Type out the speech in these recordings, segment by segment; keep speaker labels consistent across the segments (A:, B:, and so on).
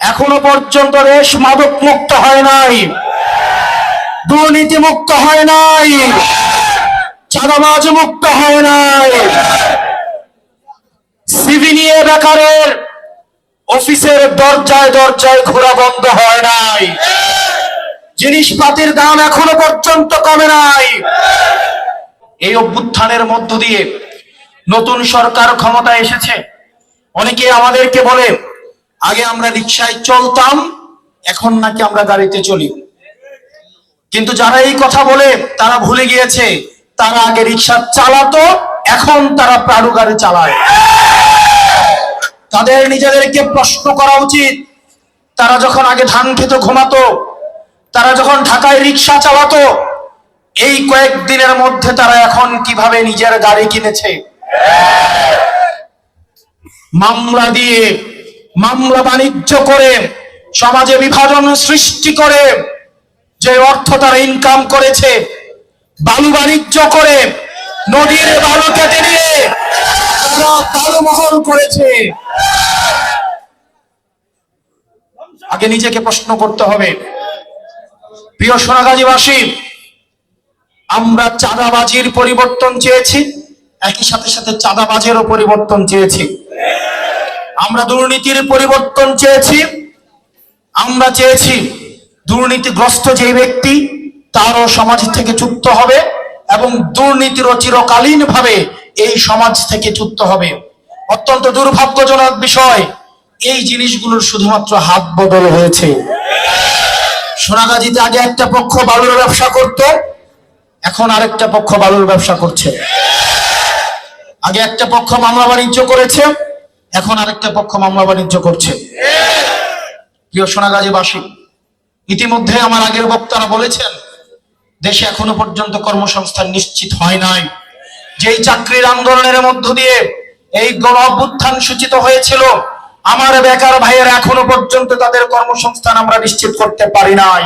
A: এখনো পর্যন্ত দেশ মাদক মুক্ত হয় নাই, দুর্নীতি মুক্ত হয় নাই, চাঁদাবাজ মুক্ত হয় নাই, সিভি নিয়ে বেকারের অফিসের দরজায় দরজায় ঘোরা বন্ধ হয় নাই, জিনিসপাতির দাম এখনো পর্যন্ত কমে নাই। এই অভ্যুত্থানের মধ্য দিয়ে নতুন সরকার ক্ষমতায় এসেছে। অনেকে আমাদেরকে বলে আগে আমরা রিকশায় চলতাম, এখন নাকি আমরা গাড়িতে চলি। কিন্তু যারা এই কথা বলে তারা ভুলে গিয়েছে তারা আগে রিকশা চালাতো, এখন তারা প্রাণু গাড়ি চালায়। তাদের নিজেদেরকে প্রশ্ন করা উচিত, তারা যখন আগে ধান খেতে ঘুমাতো, তারা যখন ঢাকায় রিকশা চালাতো, এই কয়েকদিনের মধ্যে তারা এখন কিভাবে নিজের গাড়ি কিনেছে। মামলা দিয়ে, মামলা বাণিজ্য করে, সমাজে বিভাজন সৃষ্টি করে যে অর্থ তারা ইনকাম করেছে, বালু বাণিজ্য করে নদীর বালু কেটে নিয়ে তারা তালমহল করেছে। আগে নিজেকে প্রশ্ন করতে হবে, প্রিয় সোনাগাজীবাসী, আমরা চাঁদাবাজির পরিবর্তন চেয়েছি, একই সাথে সাথে চাঁদাবাজেরও পরিবর্তন চেয়েছি। আমরা দুর্নীতির পরিবর্তন চেয়েছি, আমরা চেয়েছি দুর্নীতিগ্রস্ত যে ব্যক্তি তারও সমাজ থেকে চুক্ত হবে এবং দুর্নীতিরও চিরকালীন ভাবে এই সমাজ থেকে চুক্ত হবে। অত্যন্ত দুর্ভাগ্যজনক বিষয়, এই জিনিসগুলোর শুধুমাত্র হাত বদল হয়েছে। সোনাগাজীতে আগে একটা পক্ষ বালুর ব্যবসা করত, এখন আরেকটা পক্ষ বালুর ব্যবসা করছে। আগে একটা পক্ষ মামলা বাণিজ্য করেছে, এখন আরেকটা পক্ষ মামলা বাণিজ্য করছে। প্রিয় সোনাগাজীবাসী, ইতিমধ্যে আমার আগের বক্তারা বলেছেন দেশে এখনো পর্যন্ত কর্মসংস্থান নিশ্চিত হয় নাই। যেই চাকরির আন্দোলনের মধ্য দিয়ে এই গণ অভ্যুত্থান সূচিত হয়েছিল, আমার বেকার ভাইয়েরা এখনো পর্যন্ত তাদের কর্মসংস্থান আমরা নিশ্চিত করতে পারি নাই।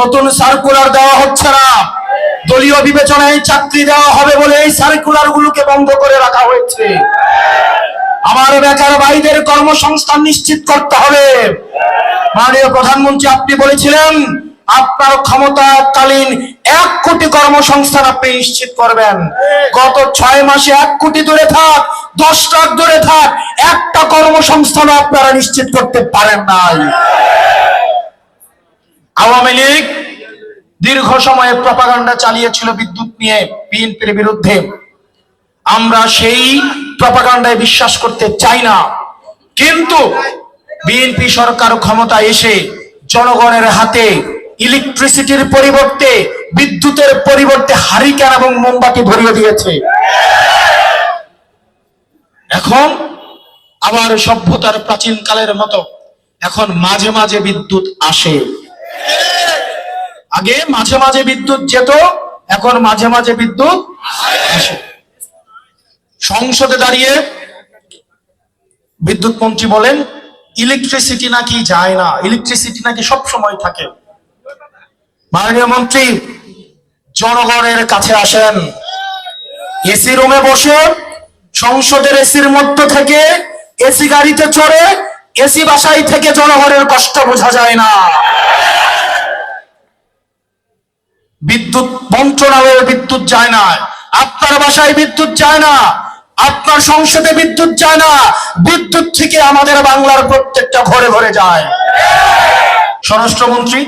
A: নতুন সার্কুলার দেওয়া হচ্ছে না, দলীয় বিবেচনায় চাকরি দেওয়া হবে বলে এই সার্কুলার গুলোকে বন্ধ করে রাখা হয়েছে। আমার বেকার ভাইদের কর্মসংস্থান নিশ্চিত করতে হবে। মাননীয় প্রধানমন্ত্রী, আপনি বলেছিলেন আপনার ক্ষমতাকালীন 1 কোটি কর্মসংস্থান আপনি নিশ্চিত করবেন। গত 6 মাসে 1 কোটি দূরে থাক, 10 লাখ দূরে থাক, একটা কর্মসংস্থান আপনারা নিশ্চিত করতে পারেন নাই। আওয়ামী লীগ দীর্ঘ সময়ে প্রপাগান্ডা চালিয়েছিল বিদ্যুৎ নিয়ে বিএনপির বিরুদ্ধে। আমরা সেই প্রপাগান্ডায় বিশ্বাস করতে চাই না, কিন্তু বিএনপি সরকার ক্ষমতায় এসে জনগণের হাতে ইলেকট্রিসিটির পরিবর্তে, বিদ্যুতের পরিবর্তে হারিকেন এবং মোমবাতি ধরিয়ে দিয়েছে। এখন আবার সভ্যতার প্রাচীন কালের মতো এখন মাঝে মাঝে বিদ্যুৎ আসে। আগে মাঝে মাঝে বিদ্যুৎ যেত, এখন মাঝে মাঝে বিদ্যুৎ আসে। সংসদে দাঁড়িয়ে বিদ্যুৎ মন্ত্রী বলেন ইলেকট্রিসিটি নাকি যায় না, ইলেকট্রিসিটি নাকি সব সময় থাকে। মাননীয় মন্ত্রী, জনগণের কাছে আসেন, এসি রুমে বসে সংসদের এসির মধ্য থেকে এসি গাড়িতে চড়ে এসি বাসায় থেকে জনগণের কষ্ট বোঝা যায় না। বিদ্যুৎ মন্ত্রণালয়ে বিদ্যুৎ যায় না, আপনার বাসায় বিদ্যুৎ যায় না, আপনার সংসদে বিদ্যুৎ যায় না, বিদ্যুৎ থেকে আমাদের বাংলার প্রত্যেকটা ঘরে ঘরে যায়। স্বরাষ্ট্রমন্ত্রী,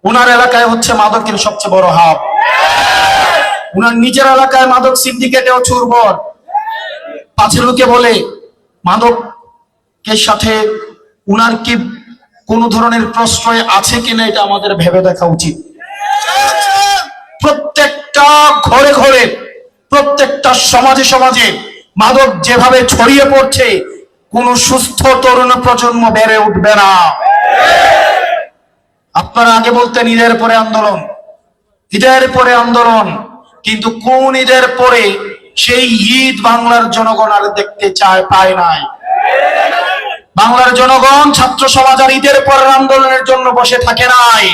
A: উনার এলাকায় হচ্ছে মাদকের সবচেয়ে বড় হাব, উনার নিজের এলাকায় মাদক সিন্ডিকেটেও চুরবর। পাছে লোকে বলে মাদকের সাথে উনার কি কোন ধরনের প্রশ্রয় আছে কিনা এটা আমাদের ভেবে দেখা উচিত। প্রত্যেকটা ঘরে ঘরে, প্রত্যেকটা সমাজে সমাজে মাদক যেভাবে ছড়িয়ে পড়ছে, কোন সুস্থ তরুণ প্রজন্ম বেড়ে উঠবে না। আপনারা আগে বলতেন ঈদের পরে আন্দোলন, ঈদের পরে আন্দোলন, কিন্তু কোন ঈদের পরে সেই ঈদ বাংলার জনগণ আর দেখতে চায়, পায় নাই। বাংলার জনগণ, ছাত্র সমাজ আর ঈদের পরের আন্দোলনের জন্য বসে থাকে নাই,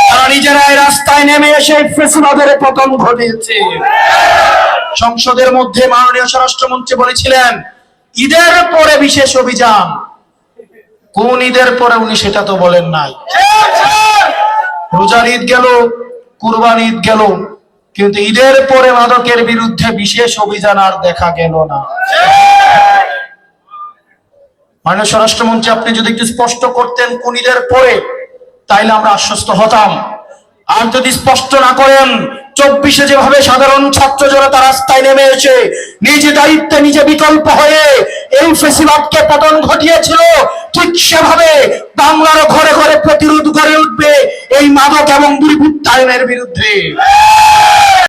A: তারা নিজেরাই রাস্তায় নেমে এসে ফ্যাসিবাদের পতন ঘটিয়েছে। সংসদের মধ্যে মাননীয় স্বরাষ্ট্রমন্ত্রী বলেছিলেন ঈদের পরে বিশেষ অভিযান। কোন ঈদের পরে উনি সেটা তো বলেন নাই। রোজার ঈদ গেল, কুরবান ঈদ গেল, কিন্তু ঈদের পরে মাদকের বিরুদ্ধে বিশেষ অভিযান আর দেখা গেল না। মাননীয় স্বরাষ্ট্রমন্ত্রী, আপনি যদি একটু স্পষ্ট করতেন কোন ঈদের পরে, তাইলে আমরা আশ্বস্ত হতাম। আর যদি স্পষ্ট না করেন, 24-এ যেভাবে সাধারণ ছাত্র জনতা রাস্তায় নেমে এসে নিজে দায়িত্বে নিজে বিকল্প হয়ে এই ফেসিবাদকে পতন ঘটিয়েছিল, ঠিক সেভাবে বাংলার ঘরে ঘরে প্রতিরোধ গড়ে উঠবে এই মাদক এবং দুর্বৃত্তায়নের বিরুদ্ধে।